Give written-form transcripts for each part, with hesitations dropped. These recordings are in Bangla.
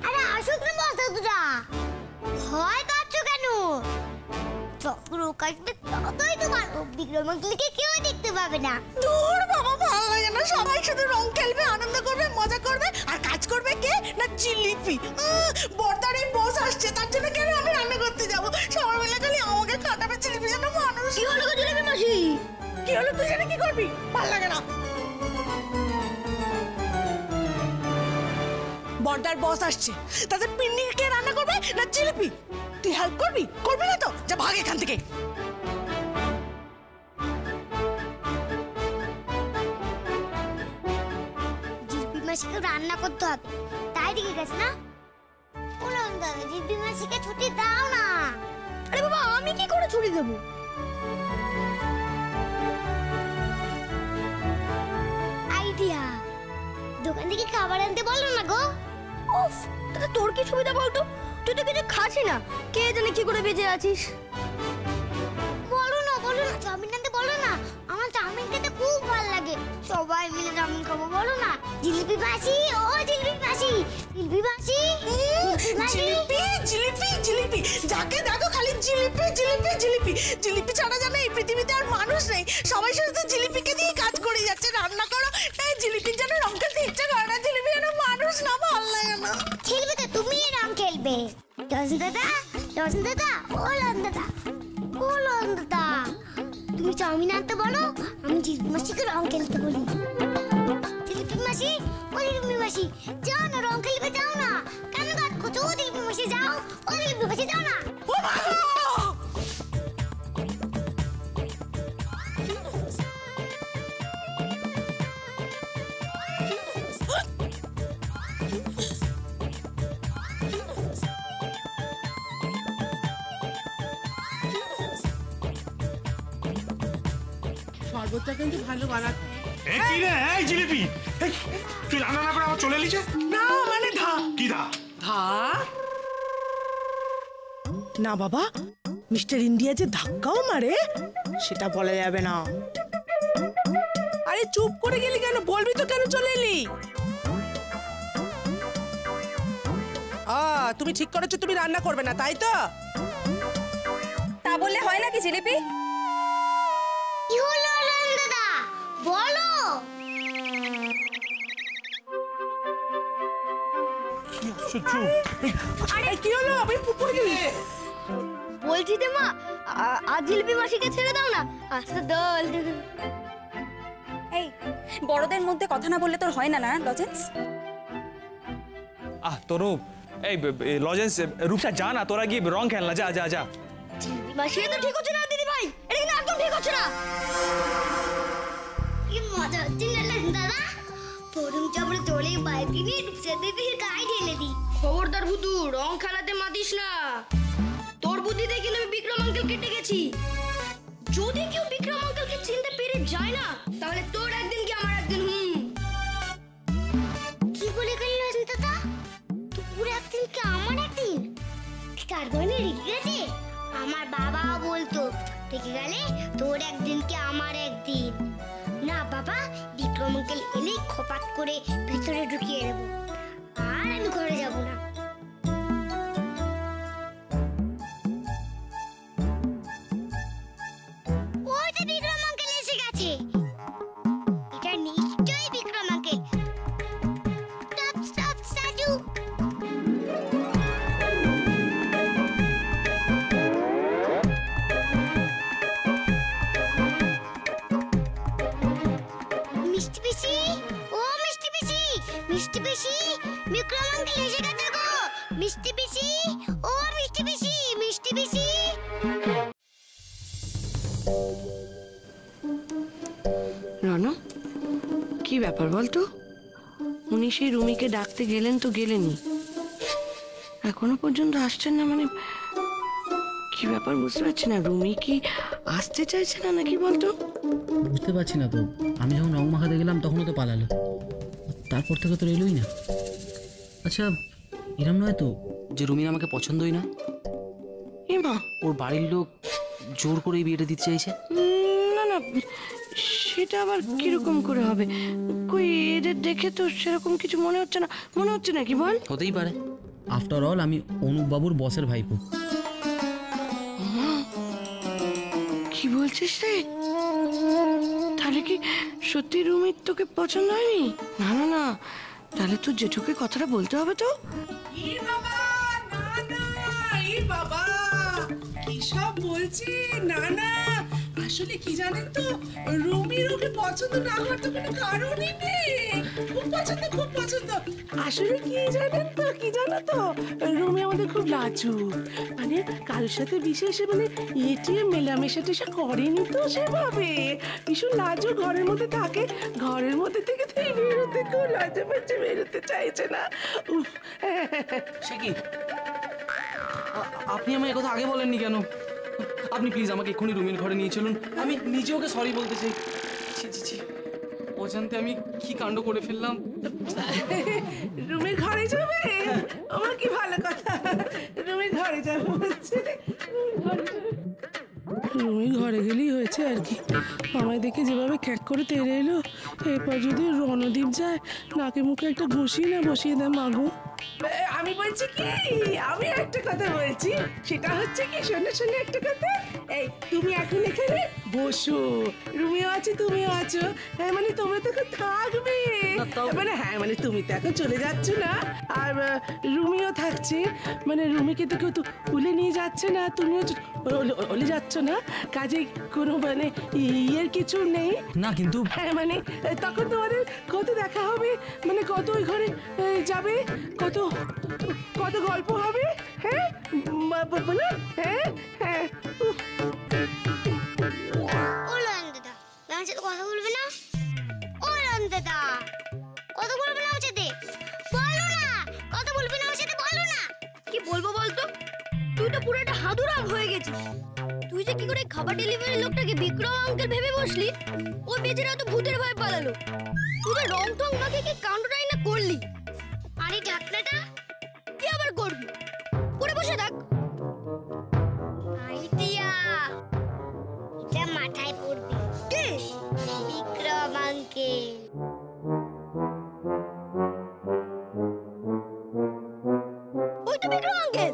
আরে আসুক না বস দাদুরা, ভয় পাচ্ছ কেন? যখন ও কাটবে ততই তো ভালো, বিক্রম আঙ্কেলকে কেউ দেখতে পাবে না। দূর বাবা, ভালো লাগে না। সবাই শুধু রং খেলবে, আনন্দ করবে, মজা করবে, আর কাজ করবে কে না জিলিপি। বর্দার এই বস আসছে, তার জন্য কেন আমি রান্না করতে যাবো? সবার মিলে খালি আমাকে খাটাবে। জিলিপি যেন মানুষ। কি হলো গো জিলিপি মাসি? কি হলো? তুই জানি কি করবি? ভালো লাগে না। বর্দার বস আসছে, তাদের পিন্নি কে রান্না করবে না জিলিপি? তুই হেল্প করবি? করবি না তো যা ভাগ এখান থেকে। জিলিপি মাসিকে রান্না করতে হবে, তাই দেখে গেছে না? বলুন দাদা, জিলিপি মাসিকে ছুটি দাও না। আরে বাবা, আমি কি করে ছুটি দেবো? আইডিয়া, দোকান থেকে খাবার আনতে বলো না গো। উফ, তাতে তোর কি সুবিধা বলতো? তুই তো কিছু খাসি না, কে জানে কি করে বেঁচে আছিস। বলো না, চাউমিন আনতে বলো না। আমার চাউমিন খেতে খুব ভালো লাগে, সবাই মিলে চাউমিন খাবো। বলো না জিলিপি মাসি, ও জিলিপি মাসি, জিলিপি মাসি, জিলিপি জিলিপি জিলিপি, যাকে দেখো খালি জিলিপি জিলিপি জিলিপি। জিলিপি ছাড়া জানো এই পৃথিবীতে আর মানুষ নেই। সবাই শুধু জিলিপিকে দিয়ে কাজ করে যাচ্ছে। রান্না করো, তাই জিলিপির জন্য রং খেলতে ইচ্ছা করে না। জিলিপি যেন মানুষ না, ভালো লাগে না। খেলবে তো তুমি, রং খেলবে। রোশন দাদা, রোশন দাদা, ও লন দাদা, ও লন দাদা, তুমি চাউমিন আনতে বলো, আমি জিলিপি মাসিকে রং খেলতে বলি। জিলিপি মাসি, ও জিলিপি মাসি, যাও না রং খেলবে, যাও না। কেন কাজ করছো? ও জিলিপি মাসি যাও, ও জিলিপি মাসি যাও না। শরবতটা কিন্তু ভালো বানাতে। এই কি রে, এই জিলিপি, এই তুই রান্না না করে আবার চলে এলিছে? না মানে ধা। কি ধা? ধা না বাবা, মিস্টার ইন্ডিয়া যে ধাক্কাও মারে সেটা বলা যাবে না। আরে চুপ করে গেলি কেন? বলবি তো কেন চলে এলি? তুমি ঠিক করেছো তুমি রান্না করবে না, তাই তো? তা বললে হয় নাকি জিলিপি? কি হলো লন দাদা, বলো। কি আশ্চর্য! আরে কি হলো? আমি পুকুরে গেলি? বলছি যে মা, আজ জিলিপি মাসিকে ছেড়ে দাও না, আস্তে দল। এই বড়দের মধ্যে কথা না বললে তোর হয় না, না লজেন্স? তোরও এই লজেন্স, রূপসা যা না, তোরা গিয়ে রং খেলনা, যা যা যা। জিলিপি মাসি তো ঠিক হচ্ছে না দিদি ভাই, এটা কিন্তু একদম ঠিক হচ্ছে না। কি মজা হচ্ছে না দাদা? পরম চাপড়ে তোলে বাইকে নিয়ে রূপসা দিদির গায়ে ঢেলে দিই। খবরদার ভুতু, রং খেলাতে মাতিস না। তোর বুদ্ধিতে কিন্তু আমি বিক্রম আঙ্কেলকে ডেকেছি। যদি কেউ বিক্রম আঙ্কেলকে চিনতে পেরে যায় না, তাহলে তোর একদিন কি আমার একদিন। কি বলে গেল দাদা? তোর একদিন কি আমার একদিন? তার মানে রেগে গেছে? আমার বাবাও বলতো, রেগে গেলে তোর একদিন কি আমার একদিন। না বাবা, বিক্রম আঙ্কেল এলেই খপাত করে ভিতরে ঢুকিয়ে দেবো, আর আমি ঘরে যাব না। ওই যে বিক্রম আঙ্কেল এসে গেছে, এটা নিশ্চয়ই Vikram uncle. Stop stop Saju. মিষ্টি পিসি, ও মিষ্টি পিসি, মিষ্টি পিসি, বিক্রম আঙ্কেল এসে গেছে গো। মিষ্টি পিসি, ও মিষ্টি পিসি, মিষ্টি পিসি। রানু, কি ব্যাপার বলতো? উনি সেই রুমিকে ডাকতে গেলেন তো গেলেনই, এখনো পর্যন্ত আসছেন না। মানে কি ব্যাপার বুঝতে পারছি না। রুমি কি আসতে চাইছে না নাকি বলতো? বুঝতে পারছি না তো। আমি যখন রং মাখাতে গেলাম তখনও তো পালালো, তারপর থেকে তো এলোই না। আচ্ছা, এরম নয় তো যে রুমির আমাকে পছন্দই না? এ মা, ওর বাড়ির লোক জোর করে বিয়েটা দিতে চাইছে? না না, না, সেটা আবার কিরকম করে হবে? কই এদের দেখে তো সেরকম কিছু মনে হচ্ছে না। মনে হচ্ছে নাকি বল? হতেই পারে, আফটার অল আমি অনুপ বাবুর বসের ভাইপো। কি বলছিস রে? তাহলে কি সত্যি রুমির তোকে পছন্দ হয়নি? না না না, তাহলে তোর জেঠুকে কথাটা বলতে হবে তো। বাবা কি সব বলছি? না না, আসলে কি জানেন তো, রুমির ওকে পছন্দ না হওয়ার তো কোনো কারণই নেই। খুব পছন্দ, খুব পছন্দ। আসলে কি জানেন তো, কি জানো তো, রুমি আমাদের খুব লাজুক, মানে কারোর সাথে বিশেষ মানে এটিএম মেলামেশা টেশা করেনি তো সেভাবে, ভীষণ লাজুক, ঘরের মধ্যে থাকে, ঘরের মধ্যে থেকে বেরোতে খুব লজ্জা পাচ্ছে, বেরোতে চাইছে না। উফ, সে কি, আপনি আমায় কথা আগে বলেননি কেন? আপনি প্লিজ আমাকে এক্ষুনি রুমের ঘরে নিয়ে চলুন, আমি নিজে ওকে সরি বলতে চাই। ছি ছি ছি, অজান্তে আমি কি কাণ্ড করে ফেললাম। রুমের ঘরে যাবে? আমার কি ভালো কথা, রুমের ঘরে যাবো বলছে। রুমের ঘরে গেলেই হয়েছে আর কি। আমায় দেখে যেভাবে খ্যাক করে তেড়ে এলো, এরপর যদি রণদীপ যায়, নাকে মুখে একটা ঘুষি না বসিয়ে দেয় মাগো। আমি বলছি কি, আমি একটা কথা বলছি, সেটা হচ্ছে কি, শোনো শোনো একটা কথা। এই তুমি এখন এখানে বসো, রুমিও আছে তুমিও আছো, হ্যাঁ মানে তোমরা তো এখন থাকবে, মানে হ্যাঁ মানে তুমি তো এখন চলে যাচ্ছ না, আর রুমিও থাকছে, মানে রুমিকে তো কেউ তো উলে নিয়ে যাচ্ছে না, তুমিও ওলে যাচ্ছ না, কাজে কোনো মানে ইয়ের কিছু নেই না কিন্তু হ্যাঁ মানে তখন তোমাদের কত দেখা হবে, মানে কত ওই ঘরে যাবে, কত কত গল্প হবে, হ্যাঁ বলো, হ্যাঁ হ্যাঁ। ও লয়ন দাদা, আমার সাথে কথা বলবে না? ও লয়ন দাদা, কথা বলবে না আমার সাথে? বলো না, কথা বলবে না আমার সাথে, বলো না। কি বলবো বলতো? তুই তো পুরো একটা হাদুরাম হয়ে গেছিস। তুই যে কি করে খাবার ডেলিভারি লোকটাকে বিক্রম আঙ্কেল ভেবে বসলি, ও বেচারা তো ভূতের ভয় পালালো। তুই তো রং টং মাখে কি কাণ্ডটাই না করলি। আরে ঢাকনাটা কি আবার করবি? পরে বসে থাক। আইডিয়া, এটা মাথায় পড়বে। কে? বিক্রম আঙ্কেল। ওই তো বিক্রম আঙ্কেল।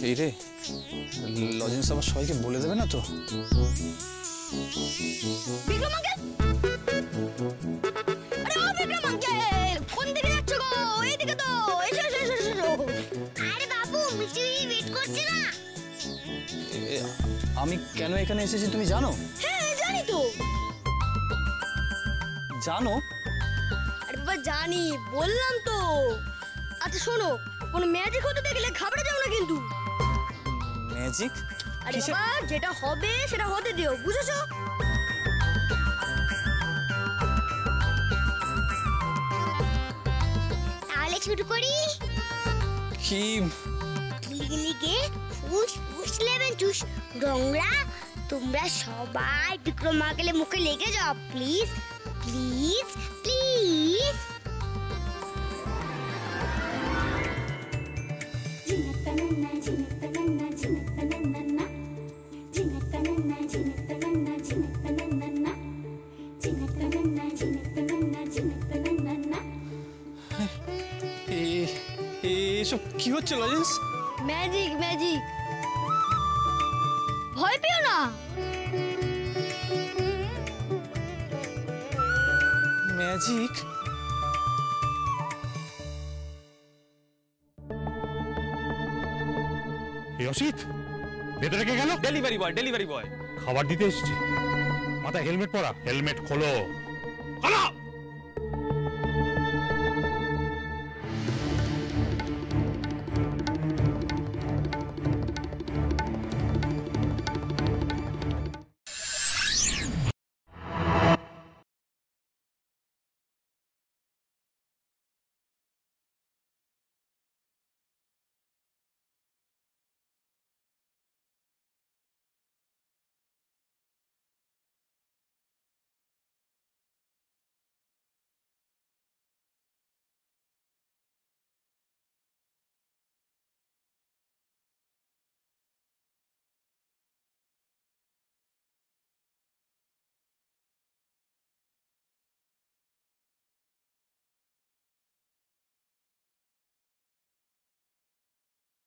এই রে, লজেন্স আবার সবাইকে বলে দেবে না তো? বিক্রম আঙ্কেল, আরে ও বিক্রম আঙ্কেল, কোন দিকে যাচ্ছ গো? এইদিকে তো, এসো এসো এসো এসো। আরে বাবু, মিষ্টি ওয়েট করছে না। আমি কেন এখানে এসেছি তুমি জানো? হ্যাঁ জানি তো। জানো? আরে বাবা জানি, বললাম তো। আচ্ছা শোনো, কোনো ম্যাজিক হতে দেখলে ঘাবড়ে যাও না কিন্তু। ম্যাজিক? আরে বাবা, যেটা হবে সেটা হতে দিও, বুঝেছো? তাহলে শুরু করি। কি? গিলিগিলিকে ফুস ফুস লেবেন চুস। রংরা, তোমরা সবাই বিক্রম আঙ্কেলের মুখে লেগে যাও প্লিজ, প্লিজ প্লিজ। এসব কি হচ্ছে লজেন্স? ম্যাজিক ম্যাজিক, ভয় পেও না। ম্যাজিক? এই অসিত, ভেতরে কে গেল? Delivery boy, delivery boy. খাবার দিতে এসেছি। মাথায় হেলমেট পরা, হেলমেট খোলো। খোলো!